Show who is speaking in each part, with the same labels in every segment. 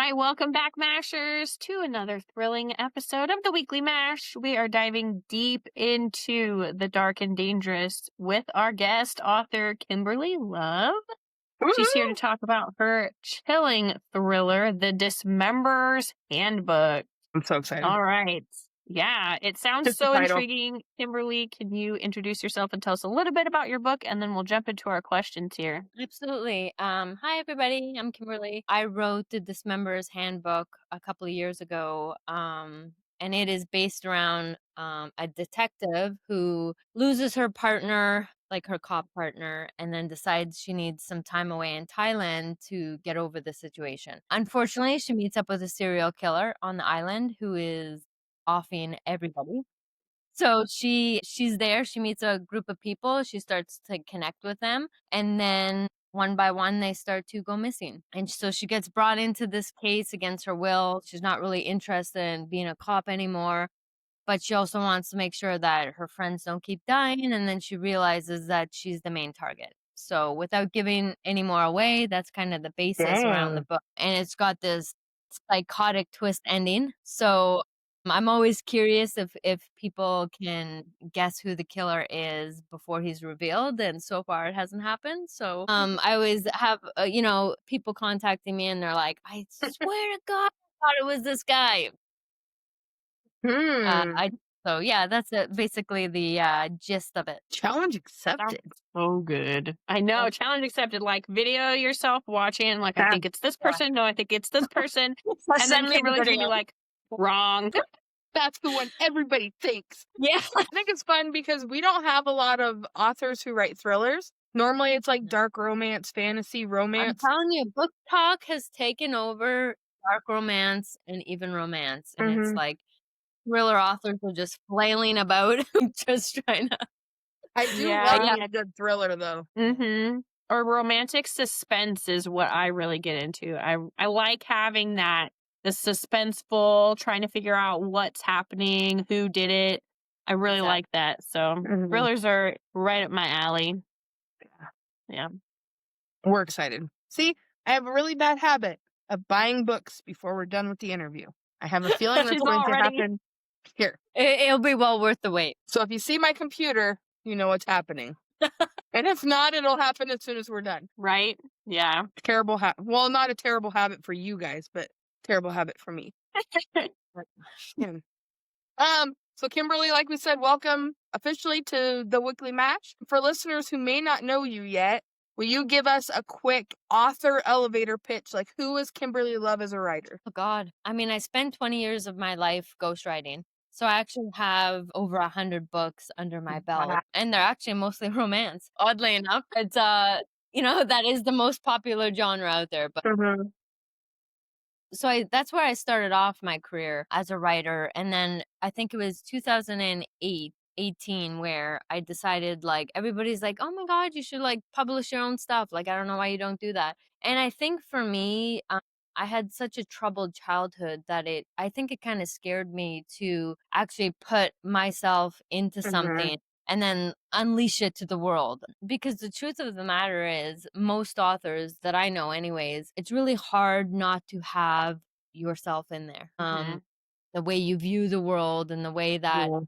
Speaker 1: right, welcome back, Mashers, to another thrilling episode of the Weekly Mash. We are diving deep into the dark and dangerous with our guest author, Kimberly Love. She's here to
Speaker 2: Woohoo!
Speaker 1: talk about her chilling thriller, The Dismemberer's Handbook.
Speaker 2: I'm so excited.
Speaker 1: All right. Yeah, it sounds
Speaker 2: Just the
Speaker 1: so
Speaker 2: title.
Speaker 1: intriguing. Kimberly, can you introduce yourself and tell us a little bit about your book, and then we'll jump into our questions here.
Speaker 3: Absolutely. Hi, everybody. I'm Kimberly. I wrote the Dismemberer's Handbook a couple of years ago, and it is based around a detective who loses her partner, like her cop partner, and then decides she needs some time away in Thailand to get over the situation. Unfortunately, she meets up with a serial killer on the island who is offing everybody. So she's there, she meets a group of people, she starts to connect with them, and then one by one they start to go missing. And so she gets brought into this case against her will. She's not really interested in being a cop anymore, but she also wants to make sure that her friends don't keep dying, and then she realizes that she's the main target. So without giving any more away, that's kind of the basis around the
Speaker 2: Dang.
Speaker 3: book. And it's got this psychotic twist ending. So I'm always curious if people can guess who the killer is before he's revealed, and so far it hasn't happened. So I always have people contacting me and they're like, "I swear to God, I thought it was this guy."
Speaker 2: Hmm.
Speaker 3: I So yeah, that's basically the gist of it.
Speaker 2: Challenge
Speaker 1: Sounds
Speaker 2: accepted.
Speaker 1: so good. I know. Challenge accepted. Like, video yourself watching. Like, I
Speaker 2: Ah,
Speaker 1: think it's this
Speaker 3: Yeah.
Speaker 1: person. No, I think it's this person. And then
Speaker 2: Send me the
Speaker 1: Kimberly's gonna be
Speaker 2: video.
Speaker 1: like, wrong.
Speaker 2: That's the one everybody thinks.
Speaker 3: Yeah.
Speaker 2: I think it's fun because we don't have a lot of authors who write thrillers. Normally it's like dark romance, fantasy,
Speaker 3: I'm
Speaker 2: romance.
Speaker 3: telling you, book talk has taken over dark romance and even romance, and it's
Speaker 2: Mhm.
Speaker 3: like thriller authors are just flailing about, just trying to.
Speaker 2: I do
Speaker 1: Yeah.
Speaker 2: love
Speaker 3: Yeah.
Speaker 2: me a good thriller though.
Speaker 1: Mm-hmm. Or romantic suspense is what I really get into. I like having that, the suspenseful, trying to figure out what's happening, who did it. I really
Speaker 3: Exactly.
Speaker 1: like that. So
Speaker 2: Mhm.
Speaker 1: thrillers are right up my alley. Yeah.
Speaker 2: We're excited. See, I have a really bad habit of buying books before we're done with the interview. I have a feeling that's
Speaker 1: She's
Speaker 2: going
Speaker 1: all
Speaker 2: to
Speaker 1: ready.
Speaker 2: happen here.
Speaker 3: It'll be well worth the wait.
Speaker 2: So if you see my computer, you know what's happening. And if not, it'll happen as soon as we're done.
Speaker 1: Right? Yeah.
Speaker 2: Terrible habit. Well, not a terrible habit for you guys, but terrible habit for me. Yeah. So Kimberly, like we said, welcome officially to the Weekly Match. For listeners who may not know you yet, will you give us a quick author elevator pitch? Like, who is Kimberly Love as a writer?
Speaker 3: Oh God. I mean, I spent 20 years of my life ghostwriting. So I actually have over 100 books under my belt,
Speaker 2: Wow.
Speaker 3: and they're actually mostly romance. Oddly enough, it's that is the most popular genre out there. But
Speaker 2: Mhm.
Speaker 3: that's where I started off my career as a writer, and then I think it was 2018 where I decided, like, everybody's like, "Oh my God, you should like publish your own stuff." Like, I don't know why you don't do that. And I think for me, I had such a troubled childhood that I think it kind of scared me to actually put myself into
Speaker 2: Mhm.
Speaker 3: something and then unleash it to the world. Because the truth of the matter is, most authors that I know, anyways, it's really hard not to have yourself in there.
Speaker 1: Mhm.
Speaker 3: The way you view the world and the way that
Speaker 2: Yeah.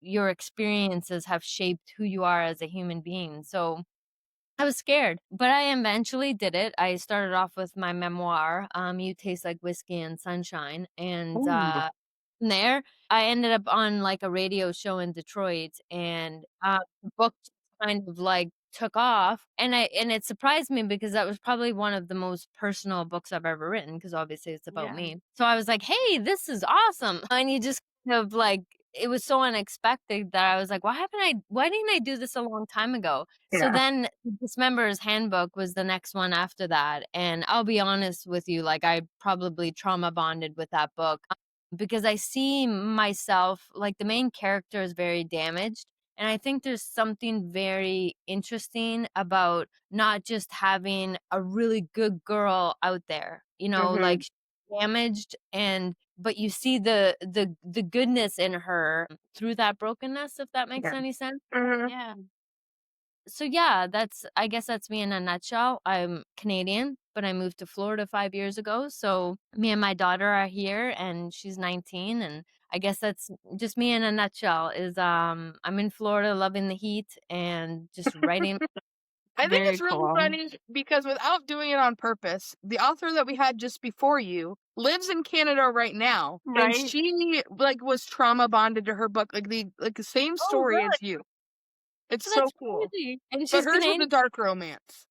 Speaker 3: your experiences have shaped who you are as a human being. So I was scared, but I eventually did it. I started off with my memoir, You Taste Like Whiskey and Sunshine. And
Speaker 2: Ooh.
Speaker 3: from there, I ended up on like a radio show in Detroit, and the book just kind of like took off. And it surprised me because that was probably one of the most personal books I've ever written, because obviously it's about
Speaker 1: Yeah.
Speaker 3: me. So I was like, hey, this is awesome. And you just kind of like, it was so unexpected that I was like, why didn't I do this a long time ago? So
Speaker 2: Yeah.
Speaker 3: then Dismemberer's Handbook was the next one after that. And I'll be honest with you, like, I probably trauma bonded with that book, because I see myself, like, the main character is very damaged. And I think there's something very interesting about not just having a really good girl out there,
Speaker 2: Mhm.
Speaker 3: like, she's damaged, but you see the goodness in her through that brokenness, if that makes
Speaker 2: Yeah.
Speaker 3: any sense.
Speaker 2: Mhm.
Speaker 1: Yeah.
Speaker 3: So yeah, I guess that's me in a nutshell. I'm Canadian, but I moved to Florida 5 years ago. So me and my daughter are here and she's 19, and I guess that's just me in a nutshell is I'm in Florida loving the heat and just writing.
Speaker 2: I think
Speaker 1: Very
Speaker 2: it's really
Speaker 1: cool.
Speaker 2: funny because without doing it on purpose, the author that we had just before you lives in Canada right now, and
Speaker 1: Right.
Speaker 2: she like was trauma bonded to her book, like the same
Speaker 3: Oh,
Speaker 2: story
Speaker 3: really?
Speaker 2: as you. It's
Speaker 3: Oh,
Speaker 2: so
Speaker 3: that's
Speaker 2: cool.
Speaker 3: crazy. And
Speaker 2: But
Speaker 3: she's
Speaker 2: hers was
Speaker 3: Canadian.
Speaker 2: a dark romance.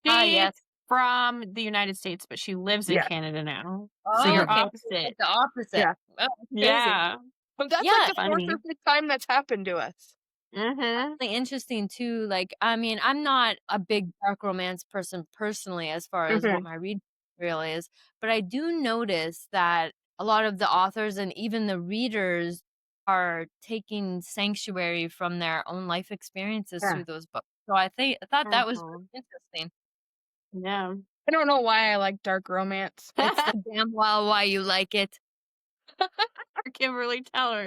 Speaker 1: She's
Speaker 3: Yes.
Speaker 1: from the United States, but she lives in
Speaker 2: Yeah.
Speaker 1: Canada now. So
Speaker 3: Oh,
Speaker 1: you're
Speaker 3: okay.
Speaker 1: opposite.
Speaker 3: The opposite.
Speaker 2: Yeah.
Speaker 3: Oh, crazy.
Speaker 1: Yeah.
Speaker 2: But that's like
Speaker 3: Yeah,
Speaker 2: the fourth
Speaker 1: Funny.
Speaker 2: or fifth time that's happened to us.
Speaker 1: Mm-hmm.
Speaker 3: really interesting too. Like, I mean, I'm not a big dark romance person personally, as far as what my read material is, but I do notice that a lot of the authors and even the readers are taking sanctuary from their own life experiences
Speaker 2: Yeah.
Speaker 3: through those books. So I thought that was
Speaker 1: Mhm.
Speaker 3: really interesting.
Speaker 1: Yeah.
Speaker 2: I don't know why I like dark romance.
Speaker 3: It's the damn well why you like it.
Speaker 1: Kimberly, tell her.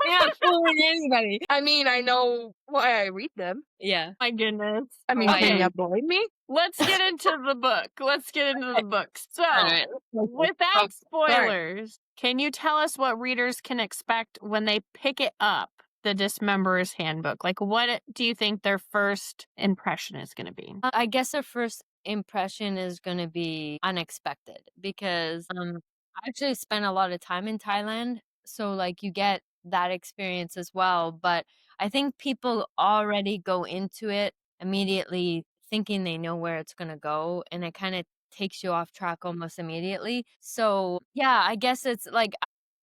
Speaker 3: You're not fooling anybody.
Speaker 2: I mean, I know why I read them.
Speaker 3: Yeah.
Speaker 1: My goodness.
Speaker 2: I mean,
Speaker 3: Why
Speaker 2: can
Speaker 1: Okay.
Speaker 2: you blame me?
Speaker 1: Let's get into the book. Let's get into the book. So,
Speaker 3: All right.
Speaker 1: without
Speaker 2: Sorry.
Speaker 1: spoilers, can you tell us what readers can expect when they pick it up, the Dismemberer's Handbook? Like, what do you think their first impression is going to be?
Speaker 3: I guess our first impression is going to be unexpected because I actually spent a lot of time in Thailand. So, like, you get that experience as well. But I think people already go into it immediately thinking they know where it's going to go. And it kind of takes you off track almost immediately. So, yeah, I guess it's like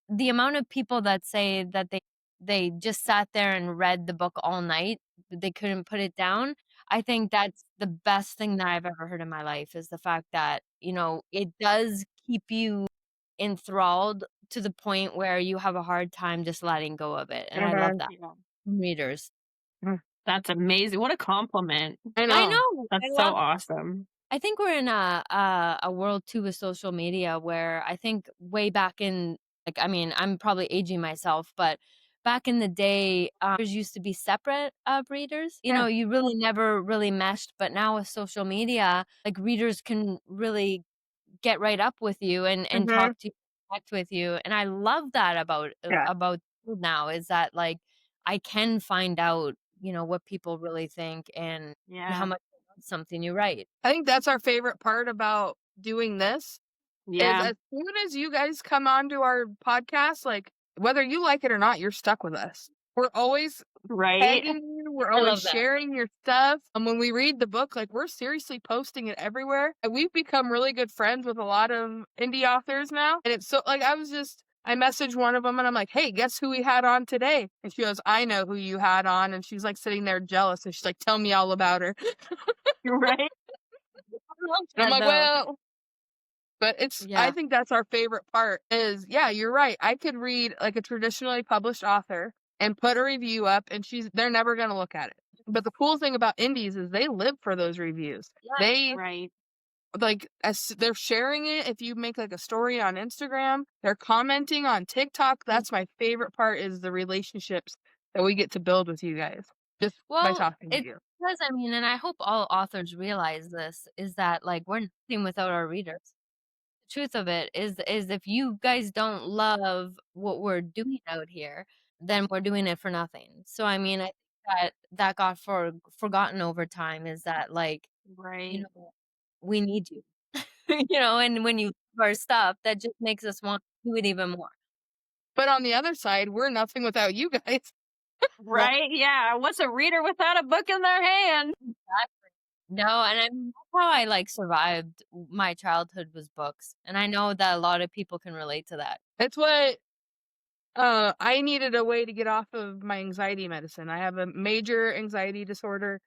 Speaker 3: the amount of people that say that they just sat there and read the book all night, they couldn't put it down. I think that's the best thing that I've ever heard in my life is the fact that, it does keep you enthralled to the point where you have a hard time just letting go of it. And I love that
Speaker 1: Yeah.
Speaker 3: from readers.
Speaker 1: That's amazing. What a compliment.
Speaker 2: I know.
Speaker 3: I know.
Speaker 1: That's
Speaker 3: I
Speaker 1: so
Speaker 3: love
Speaker 1: awesome.
Speaker 3: I think we're in a world too with social media where I think way back in, like, I mean, I'm probably aging myself, but back in the day, readers used to be separate readers.
Speaker 2: Yeah.
Speaker 3: You really never really meshed, but now with social media, like readers can really get right up with you and talk to you, connect with you, and I love that
Speaker 2: Yeah.
Speaker 3: about now is that like I can find out what people really think and how
Speaker 1: Yeah.
Speaker 3: much they love something you write.
Speaker 2: I think that's our favorite part about doing this is
Speaker 1: Yeah.
Speaker 2: as soon as you guys come onto our podcast, like whether you like it or not, you're stuck with us. We're always
Speaker 1: Right.
Speaker 2: tagging you. We're
Speaker 3: I
Speaker 2: always
Speaker 3: love that.
Speaker 2: sharing your stuff. And when we read the book, like we're seriously posting it everywhere. And we've become really good friends with a lot of indie authors now. And it's so like I messaged one of them and I'm like, hey, guess who we had on today? And she goes, I know who you had on. And she's like sitting there jealous. And she's like, tell me all about her.
Speaker 1: Right.
Speaker 2: And I'm like,
Speaker 3: know.
Speaker 2: well, but I
Speaker 3: Yeah.
Speaker 2: think that's our favorite part is, yeah, you're right. I could read like a traditionally published author and put a review up and they're never going to look at it. But the cool thing about indies is they live for those reviews.
Speaker 3: Yeah.
Speaker 2: They
Speaker 1: Right.
Speaker 2: like as they're sharing it. If you make like a story on Instagram, they're commenting on TikTok. That's my favorite part is the relationships that we get to build with you guys just by
Speaker 3: Well,
Speaker 2: talking to
Speaker 3: it
Speaker 2: you.
Speaker 3: does, I mean, and I hope all authors realize this is that like we're nothing without our readers. The truth of it is if you guys don't love what we're doing out here, then we're doing it for nothing. So I mean, I think that got forgotten over time is that like,
Speaker 1: Right.
Speaker 3: we need you. And when you love our stuff, that just makes us want to do it even more.
Speaker 2: But on the other side, we're nothing without you guys.
Speaker 1: Right. Yeah. What's a reader without a book in their hand?
Speaker 3: Exactly. No, and I mean, that's how I like survived my childhood was books. And I know that a lot of people can relate to that.
Speaker 2: It's what I needed a way to get off of my anxiety medicine. I have a major anxiety disorder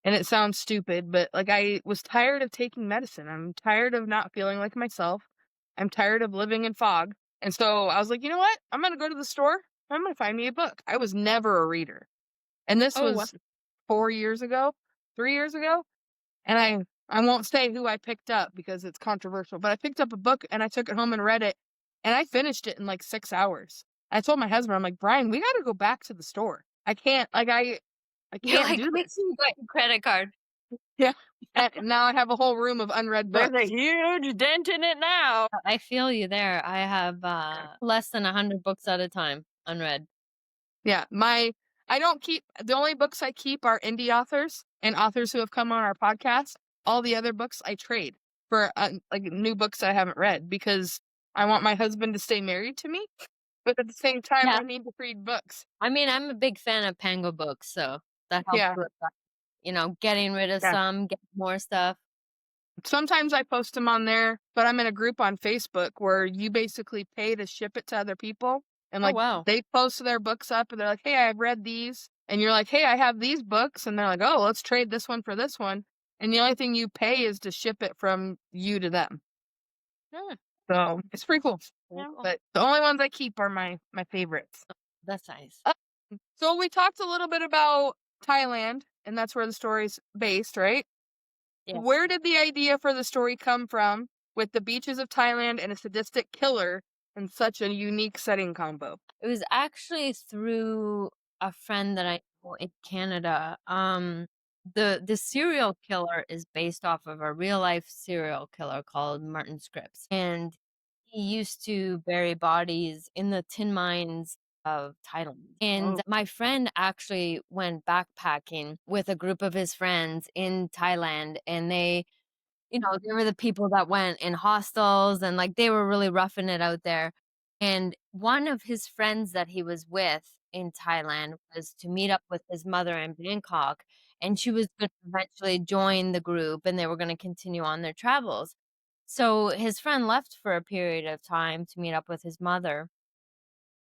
Speaker 2: and it sounds stupid, but like I was tired of taking medicine. I'm tired of not feeling like myself. I'm tired of living in fog. And so I was like, you know what? I'm going to go to the store. I'm going to find me a book. I was never a reader. And this
Speaker 3: Oh, wow.
Speaker 2: was 4 years ago, 3 years ago. And I won't say who I picked up because it's controversial, but I picked up a book and I took it home and read it and I finished it in like 6 hours. I told my husband, I'm like, Brian, we got to go back to the store. I can't, like, I
Speaker 3: You're
Speaker 2: can't
Speaker 3: like,
Speaker 2: do
Speaker 3: "Wait
Speaker 2: this.
Speaker 3: till you got your credit card."
Speaker 2: Yeah. And now I have a whole room of unread
Speaker 1: There's
Speaker 2: books.
Speaker 1: a huge dent in it now.
Speaker 3: I feel you there. I have less than 100 books at a time unread.
Speaker 2: Yeah, I don't keep the only books I keep are indie authors and authors who have come on our podcast. All the other books I trade for like new books I haven't read because I want my husband to stay married to me, but at the same time
Speaker 3: Yeah.
Speaker 2: I need to read books.
Speaker 3: I mean, I'm a big fan of Pango books, so that helps
Speaker 2: Yeah.
Speaker 3: with that. You know, getting rid of
Speaker 2: Yeah.
Speaker 3: some, getting more stuff.
Speaker 2: Sometimes I post them on there, but I'm in a group on Facebook where you basically pay to ship it to other people. And
Speaker 3: Oh,
Speaker 2: like
Speaker 3: wow.
Speaker 2: they post their books up and they're like, hey, I've read these. And you're like, hey, I have these books. And they're like, oh, let's trade this one for this one. And the only thing you pay is to ship it from you to them.
Speaker 3: Hmm,
Speaker 2: So it's pretty cool.
Speaker 3: very cool.
Speaker 2: But the only ones I keep are my favorites.
Speaker 3: That's nice.
Speaker 2: So we talked a little bit about Thailand, and that's where the story's based, right?
Speaker 3: Yes.
Speaker 2: Where did the idea for the story come from with the beaches of Thailand and a sadistic killer in such a unique setting combo?
Speaker 3: It was actually through a friend that I know in Canada. The serial killer is based off of a real life serial killer called Martin Scripps, and he used to bury bodies in the tin mines of Thailand. And
Speaker 2: Oh.
Speaker 3: my friend actually went backpacking with a group of his friends in Thailand, and they, you know, they were the people that went in hostels and like they were really roughing it out there. And one of his friends that he was with in Thailand was to meet up with his mother in Bangkok, and she was going to eventually join the group and they were going to continue on their travels. So his friend left for a period of time to meet up with his mother,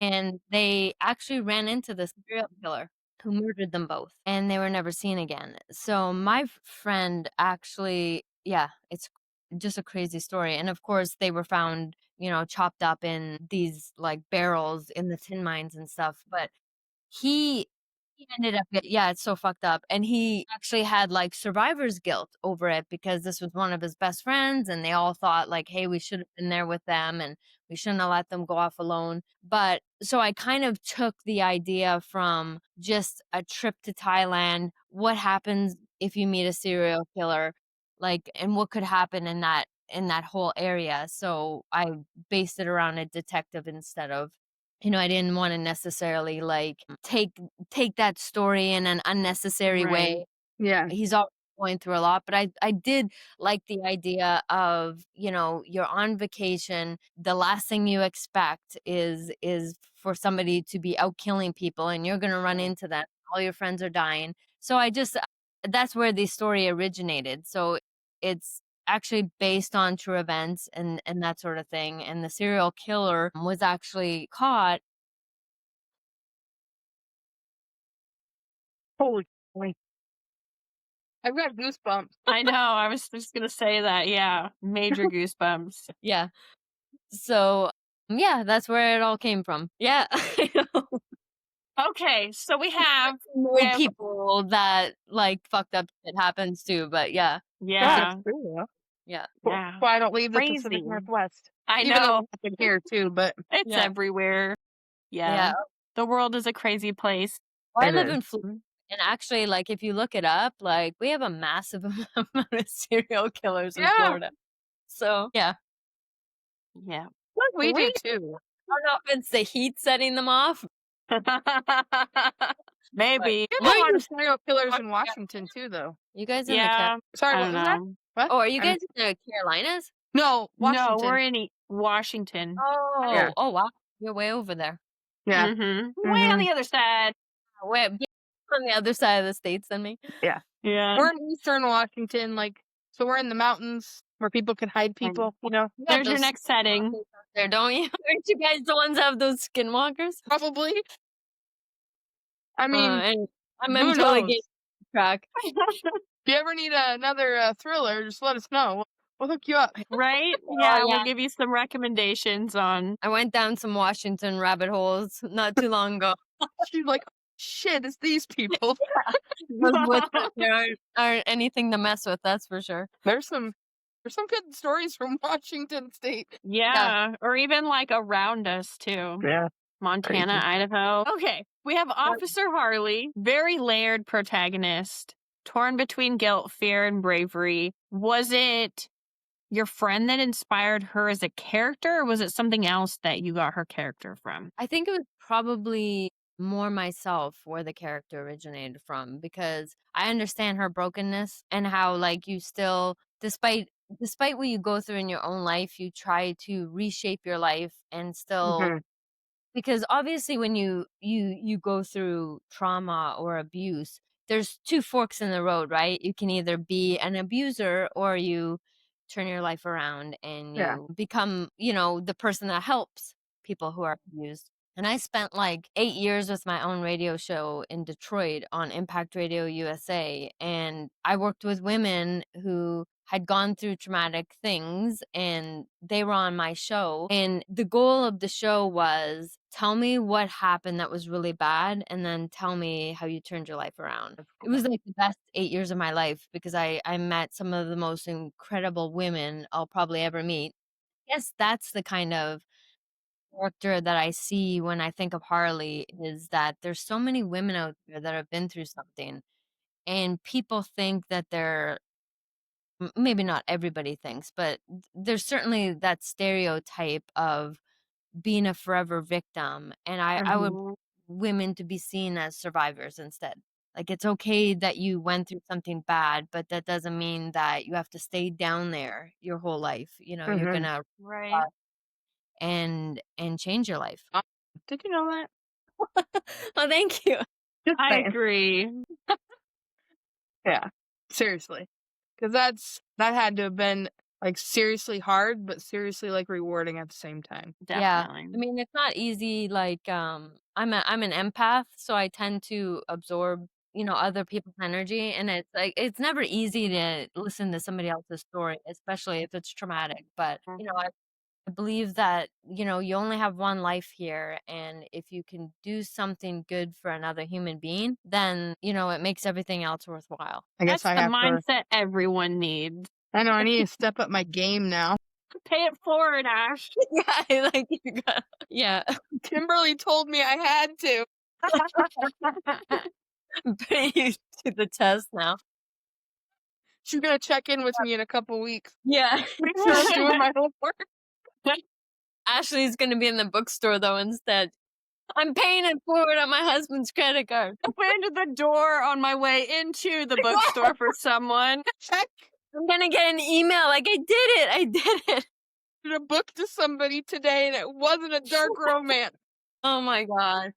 Speaker 3: and they actually ran into this serial killer who murdered them both, and they were never seen again. So my friend actually, yeah, it's just a crazy story. And of course, they were found, you know, chopped up in these like barrels in the tin mines and stuff. But he he ended up yeah, it's so fucked up, and he actually had, like, survivor's guilt over it because this was one of his best friends, and they all thought, like, "Hey, we should have been there with them, and we shouldn't have let them go off alone." But so I kind of took the idea from just a trip to Thailand, what happens if you meet a serial killer, like, and what could happen in that whole area, so I based it around a detective instead of, you know, I didn't wanna necessarily, like, take that story in an unnecessary
Speaker 2: Right.
Speaker 3: way.
Speaker 2: Yeah.
Speaker 3: He's already going through a lot, but I did like the idea of, you know, you're on vacation, the last thing you expect is for somebody to be out killing people, and you're gonna run into them, all your friends are dying. So I just that's where the story originated, so it's actually based on true events and that sort of thing, and the serial killer was actually caught.
Speaker 2: Holy boy. I've got goosebumps.
Speaker 1: I know. I was just gonna say that. Yeah, major goosebumps.
Speaker 3: Yeah. So, yeah, that's where it all came from. Yeah. I know.
Speaker 1: Okay, so we have
Speaker 3: Know people that, like, fucked up shit happens too, but yeah.
Speaker 1: yeah,
Speaker 2: true. Yeah.
Speaker 3: Yeah.
Speaker 1: yeah.
Speaker 2: That's why I don't leave the Pacific
Speaker 1: Crazy.
Speaker 2: Northwest.
Speaker 1: I
Speaker 2: Even though
Speaker 1: know
Speaker 2: it's here too, but
Speaker 1: it's
Speaker 3: Yeah.
Speaker 1: everywhere. Yeah.
Speaker 3: Yeah.
Speaker 1: The world is a crazy place.
Speaker 3: Well, I
Speaker 2: It
Speaker 3: live
Speaker 2: is.
Speaker 3: in Florida, and actually, like, if you look it up, like, we have a massive amount of serial killers in
Speaker 2: Yeah.
Speaker 3: Florida. So, yeah.
Speaker 1: Yeah.
Speaker 2: we do
Speaker 3: We
Speaker 2: too.
Speaker 3: I don't know if it's the heat setting them off.
Speaker 1: Maybe.
Speaker 2: We have a
Speaker 3: Where
Speaker 2: lot
Speaker 3: you
Speaker 2: of serial killers in Washington too, though.
Speaker 3: You guys in the
Speaker 1: Yeah.
Speaker 2: Sorry,
Speaker 1: I
Speaker 2: what
Speaker 1: don't
Speaker 2: was that?
Speaker 1: know.
Speaker 2: What?
Speaker 3: Oh, are you
Speaker 2: I'm-
Speaker 3: guys in the Carolinas?
Speaker 2: No, Washington.
Speaker 1: No, we're in Washington.
Speaker 3: Oh.
Speaker 2: Yeah.
Speaker 3: Oh, wow. You're way over there.
Speaker 2: Yeah.
Speaker 1: Mm-hmm. Way on the other side.
Speaker 3: Way on the other side of the states than me.
Speaker 1: Yeah.
Speaker 2: We're in eastern Washington, like, so we're in the mountains where people can hide people, you know?
Speaker 3: You got
Speaker 1: There's your
Speaker 3: those
Speaker 1: next setting.
Speaker 3: skinwalkers out there, don't you? Aren't you guys the ones that have those skinwalkers?
Speaker 2: Probably. I mean,
Speaker 3: And I'm
Speaker 2: who
Speaker 3: totally
Speaker 2: knows?
Speaker 3: getting track.
Speaker 2: If you ever need another thriller, just let us know. We'll hook you up.
Speaker 1: Right?
Speaker 3: Oh,
Speaker 1: Yeah,
Speaker 3: yeah.
Speaker 1: we'll give you some recommendations on.
Speaker 3: I went down some Washington rabbit holes not too long ago.
Speaker 2: She's like, shit, it's these people.
Speaker 3: Those woods out there aren't anything to mess with, that's for sure.
Speaker 2: There's some good stories from Washington State.
Speaker 1: Yeah, or even like around us too.
Speaker 2: Yeah.
Speaker 1: Montana,
Speaker 2: Crazy.
Speaker 1: Idaho. Okay, we have Officer Harley, very layered protagonist, torn between guilt, fear, and bravery. Was it your friend that inspired her as a character, or was it something else that you got her character from?
Speaker 3: I think it was probably more myself where the character originated from, because I understand her brokenness and how, like, you still, despite what you go through in your own life, you try to reshape your life and still,
Speaker 2: Mhm.
Speaker 3: because obviously when you go through trauma or abuse, there's two forks in the road, right? You can either be an abuser, or you turn your life around and
Speaker 2: Yeah.
Speaker 3: you become, the person that helps people who are abused. And I spent like 8 years with my own radio show in Detroit on Impact Radio USA, and I worked with women who had gone through traumatic things, and they were on my show. And the goal of the show was, tell me what happened that was really bad, and then tell me how you turned your life around. It was like the best 8 years of my life, because I met some of the most incredible women I'll probably ever meet. Yes, that's the kind of character that I see when I think of Harley, is that there's so many women out there that have been through something, and people think that they're, maybe not everybody thinks, but there's certainly that stereotype of being a forever victim, and I would
Speaker 1: Mhm.
Speaker 3: women to be seen as survivors instead. Like, it's okay that you went through something bad, but that doesn't mean that you have to stay down there your whole life. You're
Speaker 2: Mhm.
Speaker 3: gonna
Speaker 1: Right.
Speaker 3: and change your life.
Speaker 2: Did you know that?
Speaker 3: Oh, thank you.
Speaker 2: Just
Speaker 1: I
Speaker 2: saying.
Speaker 1: agree.
Speaker 2: Yeah. Seriously. Because that had to have been like seriously hard, but seriously like rewarding at the same time.
Speaker 3: Yeah.
Speaker 1: Definitely.
Speaker 3: I mean, it's not easy. Like, I'm an empath, so I tend to absorb, other people's energy, and it's like it's never easy to listen to somebody else's story, especially if it's traumatic. But I believe that, you only have one life here, and if you can do something good for another human being, then, it makes everything else worthwhile.
Speaker 2: I guess
Speaker 1: That's
Speaker 2: I
Speaker 1: the
Speaker 2: have to.
Speaker 1: mindset everyone needs.
Speaker 2: I know I need to step up my game now.
Speaker 1: Pay it forward, Ash.
Speaker 3: Yeah, like you got, yeah,
Speaker 2: Kimberly told me I had to.
Speaker 3: put you to the test now.
Speaker 2: She's gonna check in with me in a couple weeks.
Speaker 3: Yeah.
Speaker 2: Make sure I'm doing my homework.
Speaker 3: Ashley's gonna be in the bookstore though instead. I'm paying it forward on my husband's credit card.
Speaker 1: Opened the door on my way into the bookstore for someone.
Speaker 2: Check
Speaker 3: I'm gonna get an email like, I did it. I did it.
Speaker 2: a book to somebody today, and it wasn't a dark romance.
Speaker 3: Oh my god.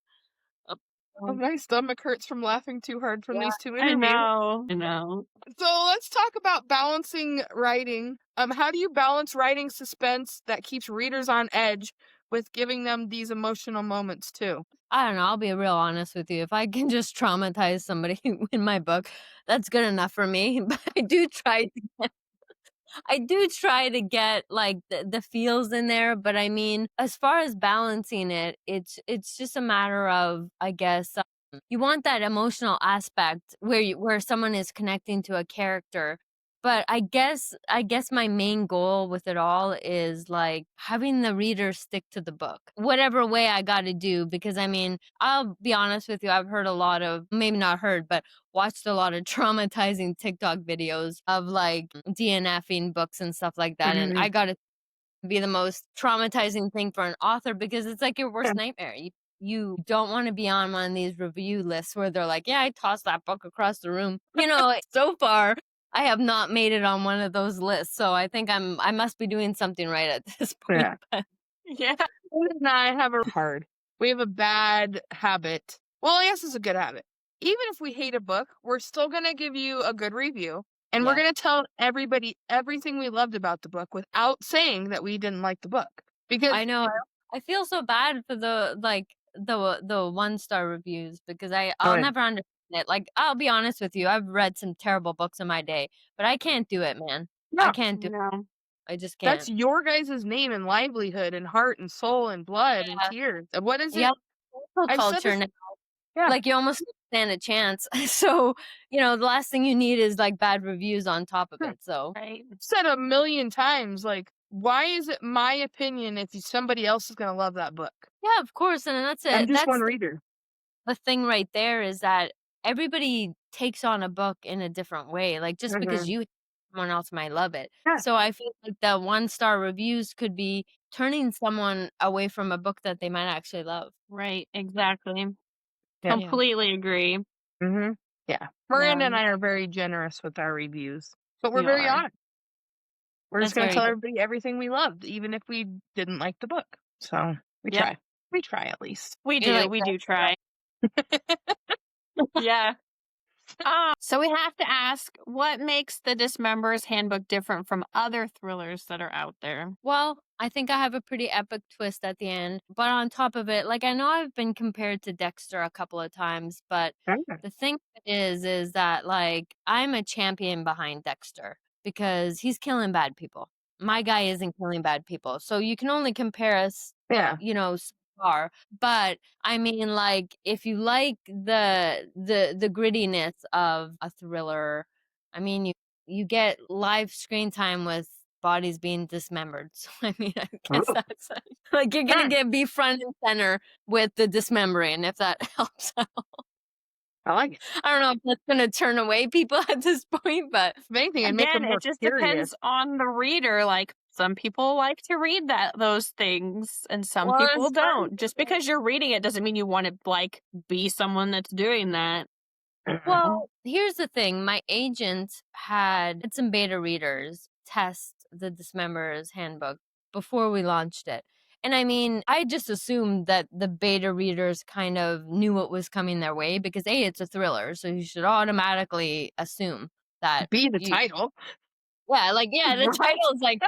Speaker 2: Oh, my stomach hurts from laughing too hard from
Speaker 3: Yeah,
Speaker 2: these two
Speaker 1: I
Speaker 2: interviews.
Speaker 1: know.
Speaker 2: So let's talk about balancing writing. How do you balance writing suspense that keeps readers on edge with giving them these emotional moments too?
Speaker 3: I don't know. I'll be real honest with you. If I can just traumatize somebody in my book, that's good enough for me. But I do try to get like the feels in there, but I mean, as far as balancing it, it's just a matter of, I guess, you want that emotional aspect where someone is connecting to a character. But I guess my main goal with it all is like having the reader stick to the book, whatever way I got to do. Because I mean, I'll be honest with you, I've heard a lot of, maybe not heard, but watched a lot of traumatizing TikTok videos of like DNFing books and stuff like that. And I got to be the most traumatizing thing for an author, because it's like your worst nightmare. You don't want to be on one of these review lists where they're like, yeah, I tossed that book across the room. So far I have not made it on one of those lists. So I think I must be doing something right at this point.
Speaker 2: Yeah.
Speaker 3: But
Speaker 1: Yeah.
Speaker 2: David and I have a hard. We have a bad habit. Well, I guess it's a good habit. Even if we hate a book, we're still gonna give you a good review, and we're
Speaker 3: Yeah.
Speaker 2: gonna tell everybody everything we loved about the book without saying that we didn't like the book. Because
Speaker 3: I know. I feel so bad for the like the 1-star reviews, because I'll
Speaker 2: yeah.
Speaker 3: never understand it. Like, I'll be honest with you, I've read some terrible books in my day, but I can't do it, man. I
Speaker 2: No,
Speaker 3: can't do it.
Speaker 1: No.
Speaker 3: I just
Speaker 2: that's
Speaker 3: can't.
Speaker 2: your guys' name and livelihood and heart and soul and blood and
Speaker 3: Yeah.
Speaker 2: tears. What is it?
Speaker 3: Yeah. Cancel
Speaker 2: I've said
Speaker 3: culture
Speaker 2: this.
Speaker 3: now.
Speaker 2: Yeah.
Speaker 3: Like, you almost don't stand a chance. So, the last thing you need is like bad reviews on top of it. So
Speaker 1: Right.
Speaker 2: I've said a million times, like, why is it my opinion if somebody else is gonna love that book?
Speaker 3: Yeah, of course, and that's
Speaker 2: I'm
Speaker 3: it.
Speaker 2: just one
Speaker 3: That's
Speaker 2: reader.
Speaker 3: the thing right there is that everybody takes on a book in a different way. Like just because
Speaker 2: Mhm.
Speaker 3: you someone else might love it.
Speaker 2: Yeah.
Speaker 3: So I feel like the 1-star reviews could be turning someone away from a book that they might actually love.
Speaker 1: Right, exactly.
Speaker 2: Yeah.
Speaker 1: Completely agree.
Speaker 2: Mhm. Yeah. Miranda and I are very generous with our reviews, but we're
Speaker 1: We
Speaker 2: very
Speaker 1: are.
Speaker 2: honest. We're just
Speaker 3: That's
Speaker 2: gonna
Speaker 3: very
Speaker 2: tell
Speaker 3: good.
Speaker 2: everybody everything we loved, even if we didn't like the book. So we
Speaker 1: Yep.
Speaker 2: try. We try at least.
Speaker 1: We
Speaker 3: You're
Speaker 1: do,
Speaker 3: like
Speaker 1: we
Speaker 3: that.
Speaker 1: do try. Yeah. So we have to ask, what makes the Dismemberer's Handbook different from other thrillers that are out there?
Speaker 3: Well, I think I have a pretty epic twist at the end. But on top of it, like I know I've been compared to Dexter a couple of times, but
Speaker 2: Yeah.
Speaker 3: the thing is that like I'm a champion behind Dexter because he's killing bad people. My guy isn't killing bad people. So you can only compare us,
Speaker 2: Yeah.
Speaker 3: so far. But I mean like if you like the grittiness of a thriller, I mean you get live screen time with bodies being dismembered. So I mean, I guess
Speaker 2: Ooh.
Speaker 3: that's like you're gonna
Speaker 2: Nice.
Speaker 3: be front and center with the dismembering, if that helps out.
Speaker 2: I like it.
Speaker 3: I don't know if that's gonna turn away people at this point, but
Speaker 2: If anything, it'd make them
Speaker 1: Again,
Speaker 2: more
Speaker 1: it just
Speaker 2: curious.
Speaker 1: depends on the reader. Like some people like to read those things and some
Speaker 2: Well,
Speaker 1: people
Speaker 2: it's fun.
Speaker 1: don't. Just because you're reading it doesn't mean you want to like be someone that's doing that.
Speaker 3: well, here's the thing. My agent had some beta readers test the Dismemberer's Handbook before we launched it. And I mean, I just assumed that the beta readers kind of knew what was coming their way because A, it's a thriller, so you should automatically assume that
Speaker 2: Be the title.
Speaker 3: yeah, the title is like,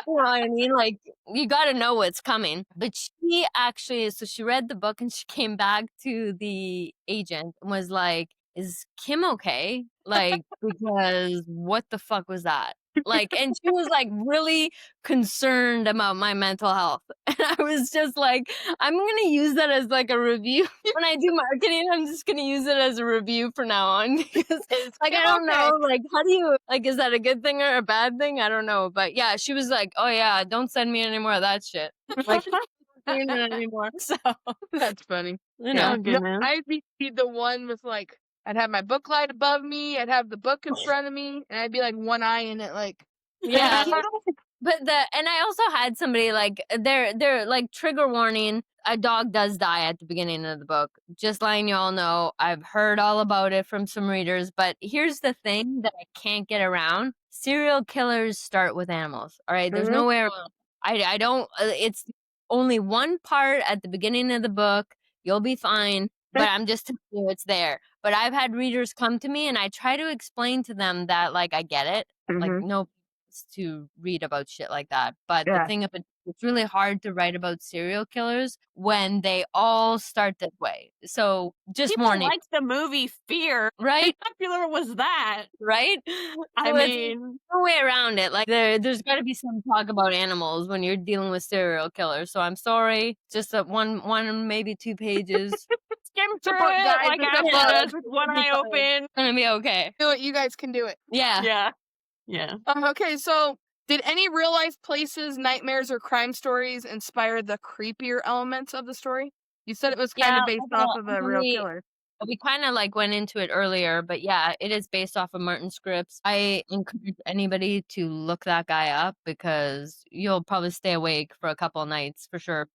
Speaker 3: you know what I mean? Like, you gotta know what's coming. But she actually, so she read the book and she came back to the agent and was like, is Kim okay? Like, because what the fuck was that? Like, and she was like really concerned about my mental health. And I was just like, I'm gonna use that as like a review. When I do marketing, I'm just gonna use it as a review from now on because like I don't know, like how do you like is that a good thing or a bad thing? I don't know. But yeah, she was like, oh yeah, don't send me any more of that shit. Like I'm not doing it anymore. So
Speaker 2: That's funny.
Speaker 3: you
Speaker 2: Yeah.
Speaker 3: know.
Speaker 1: Oh,
Speaker 2: No,
Speaker 1: goodness.
Speaker 2: I'd be the one with like, I'd have my book light above me, I'd have the book in front of me, and I'd be like one eye in it, like,
Speaker 3: Yeah. But and I also had somebody like they're like trigger warning. A dog does die at the beginning of the book. Just letting you all know. I've heard all about it from some readers. But here's the thing that I can't get around: serial killers start with animals. All right, there's
Speaker 2: Mhm.
Speaker 3: no way around. I don't. It's only one part at the beginning of the book. You'll be fine. But I'm just telling you, it's there. But I've had readers come to me, and I try to explain to them that like I get it. Like
Speaker 2: Mhm.
Speaker 3: no to read about shit like that. But the
Speaker 2: Yeah.
Speaker 3: thing about it's really hard to write about serial killers when they all start that way. So just
Speaker 1: People
Speaker 3: warning,
Speaker 1: like the movie Fear.
Speaker 3: right?
Speaker 1: How popular was that?
Speaker 3: Right?
Speaker 1: I
Speaker 3: So it's
Speaker 1: mean,
Speaker 3: no way around it. Like there's got to be some talk about animals when you're dealing with serial killers. So I'm sorry, just one maybe 2 pages.
Speaker 1: skim through
Speaker 2: Support
Speaker 1: it
Speaker 2: guys
Speaker 1: like
Speaker 2: with
Speaker 1: Ashley
Speaker 2: the
Speaker 1: does
Speaker 2: book.
Speaker 1: with one
Speaker 3: It'll be
Speaker 1: eye
Speaker 3: fine.
Speaker 1: open.
Speaker 3: It's gonna be okay.
Speaker 2: Do it. You guys can do it.
Speaker 3: Yeah.
Speaker 1: Yeah. Yeah.
Speaker 2: Okay, so did any real life places, nightmares, or crime stories inspire the creepier elements of the story? You said it was kind
Speaker 3: Yeah,
Speaker 2: of based off of a real killer.
Speaker 3: we kind of like went into it earlier, but yeah, it is based off of Martin Scripps. I encourage anybody to look that guy up because you'll probably stay awake for a couple of nights for sure.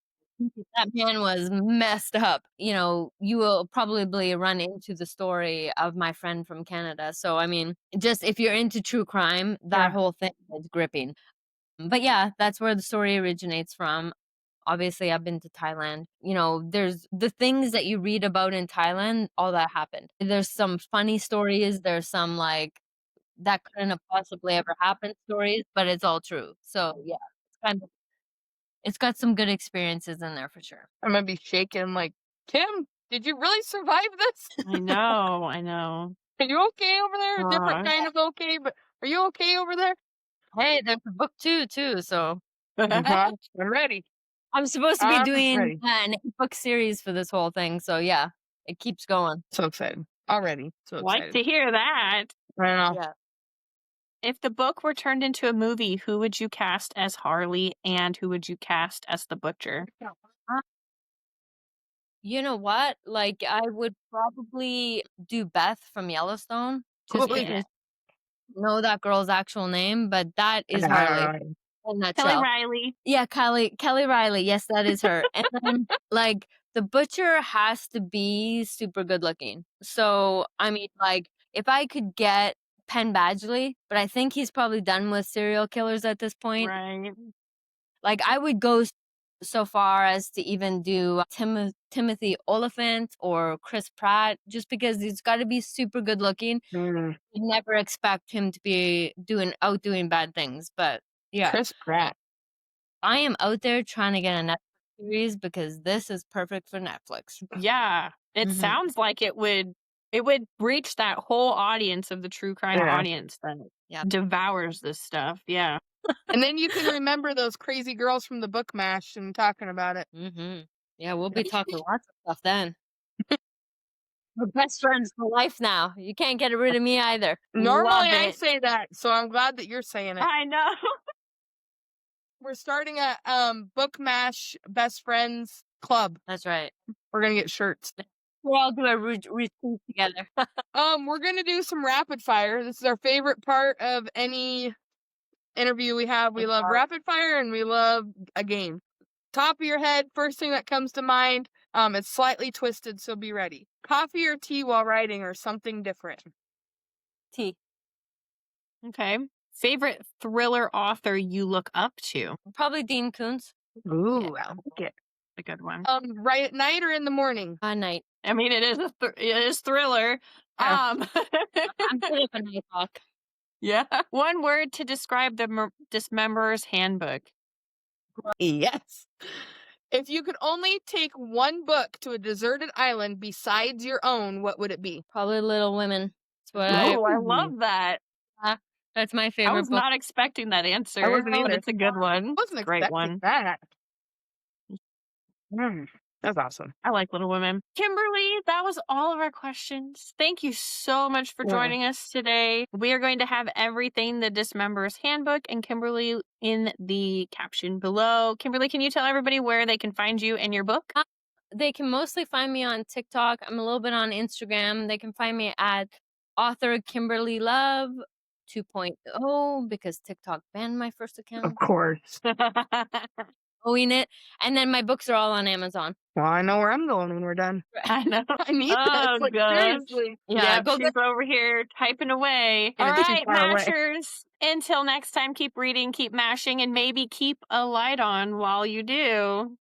Speaker 3: That man was messed up. You know, you will probably run into the story of my friend from Canada. So, I mean, just if you're into true crime, that
Speaker 2: Yeah.
Speaker 3: whole thing is gripping. But yeah, that's where the story originates from. Obviously, I've been to Thailand. You know, there's the things that you read about in Thailand, all that happened. There's some funny stories, there's some like that couldn't have possibly ever happened stories, but it's all true. So yeah, it's got some good experiences in there for sure.
Speaker 2: I'm gonna be shaking like, Kim, did you really survive this?
Speaker 1: I know. I know.
Speaker 2: Are you okay over there? A different
Speaker 1: Gosh.
Speaker 2: kind of okay, but are you okay over there?
Speaker 3: Hey, there's a book too. So
Speaker 2: I'm ready.
Speaker 3: I'm supposed to be
Speaker 2: I'm
Speaker 3: doing
Speaker 2: ready.
Speaker 3: an 8-book series for this whole thing. So yeah, it keeps going.
Speaker 2: So excited. Already. So
Speaker 1: Like
Speaker 2: excited.
Speaker 1: to hear that.
Speaker 2: I don't know.
Speaker 3: Yeah.
Speaker 1: If the book were turned into a movie, who would you cast as Harley and who would you cast as the Butcher?
Speaker 3: You know what? Like, I would probably do Beth from Yellowstone, just
Speaker 2: Oh, yeah.
Speaker 3: because I don't know that girl's actual name, but that is Harley in a
Speaker 1: Kelly
Speaker 3: nutshell.
Speaker 1: Riley.
Speaker 3: Yeah, Kelly Riley. Yes, that is her. And then, like, the Butcher has to be super good looking. So, I mean, like, if I could get Penn Badgley, but I think he's probably done with serial killers at this point.
Speaker 1: Right.
Speaker 3: Like, I would go so far as to even do Timothy Oliphant or Chris Pratt, just because he's got to be super good looking.
Speaker 2: Mm.
Speaker 3: You never expect him to be doing bad things, but yeah,
Speaker 2: Chris Pratt.
Speaker 3: I am out there trying to get a Netflix series because this is perfect for Netflix.
Speaker 1: Yeah. It
Speaker 3: Mhm.
Speaker 1: sounds like it would reach that whole audience of the true crime
Speaker 2: Yeah.
Speaker 1: audience that
Speaker 3: Yep.
Speaker 1: devours this stuff. Yeah.
Speaker 2: And then you can remember those crazy girls from the book mash and talking about it.
Speaker 3: Mm-hmm. Yeah, we'll be talking lots of stuff then. We're best friends for life now. You can't get rid of me either.
Speaker 2: Normally
Speaker 1: Love
Speaker 2: I
Speaker 1: it.
Speaker 2: say that, so I'm glad that you're saying it.
Speaker 1: I know.
Speaker 2: We're starting a book mash best friends club.
Speaker 3: That's right.
Speaker 2: We're gonna get shirts.
Speaker 3: We'll all do a routine together.
Speaker 2: We're gonna do some rapid fire. This is our favorite part of any interview we have. We love rapid fire and we love a game. Top of your head, first thing that comes to mind. It's slightly twisted, so be ready. Coffee or tea while writing, or something different?
Speaker 3: Tea.
Speaker 1: Okay. Favorite thriller author you look up to?
Speaker 3: Probably Dean Koontz.
Speaker 2: Ooh,
Speaker 3: Yeah.
Speaker 2: I like it.
Speaker 1: A good one.
Speaker 2: Right at night or in the morning?
Speaker 3: Night.
Speaker 1: I mean, it is thriller.
Speaker 2: Yeah.
Speaker 3: I'm good at night talk.
Speaker 1: Yeah. One word to describe the Dismemberer's Handbook.
Speaker 2: Yes. If you could only take one book to a deserted island besides your own, what would it be?
Speaker 3: Probably Little Women. That's what
Speaker 1: Oh, I love that.
Speaker 3: That's my
Speaker 1: I
Speaker 3: favorite
Speaker 1: was
Speaker 3: book.
Speaker 1: not expecting that answer.
Speaker 2: I wasn't
Speaker 1: but
Speaker 2: either.
Speaker 1: it's a good one.
Speaker 2: I wasn't
Speaker 1: Great
Speaker 2: expecting
Speaker 1: one.
Speaker 2: that. That's awesome.
Speaker 1: I like Little Women. Kimberly, that was all of our questions. Thank you so much for
Speaker 2: Yeah.
Speaker 1: joining us today. We are going to have everything the Dismemberer's Handbook and Kimberly in the caption below. Kimberly, can you tell everybody where they can find you and your book?
Speaker 3: They can mostly find me on TikTok. I'm a little bit on Instagram. They can find me at author Kimberly Love 2.0 because TikTok banned my first account.
Speaker 2: Of course.
Speaker 3: Owing it. And then my books are all on Amazon.
Speaker 2: Well, I know where I'm going when we're done.
Speaker 1: I know.
Speaker 2: I need
Speaker 1: Oh,
Speaker 2: this. Like,
Speaker 1: gosh.
Speaker 2: seriously.
Speaker 1: Yeah,
Speaker 3: go
Speaker 1: she's over here typing away.
Speaker 2: Gonna
Speaker 1: All
Speaker 2: be too
Speaker 1: right,
Speaker 2: far away.
Speaker 1: mashers. Until next time, keep reading, keep mashing, and maybe keep a light on while you do.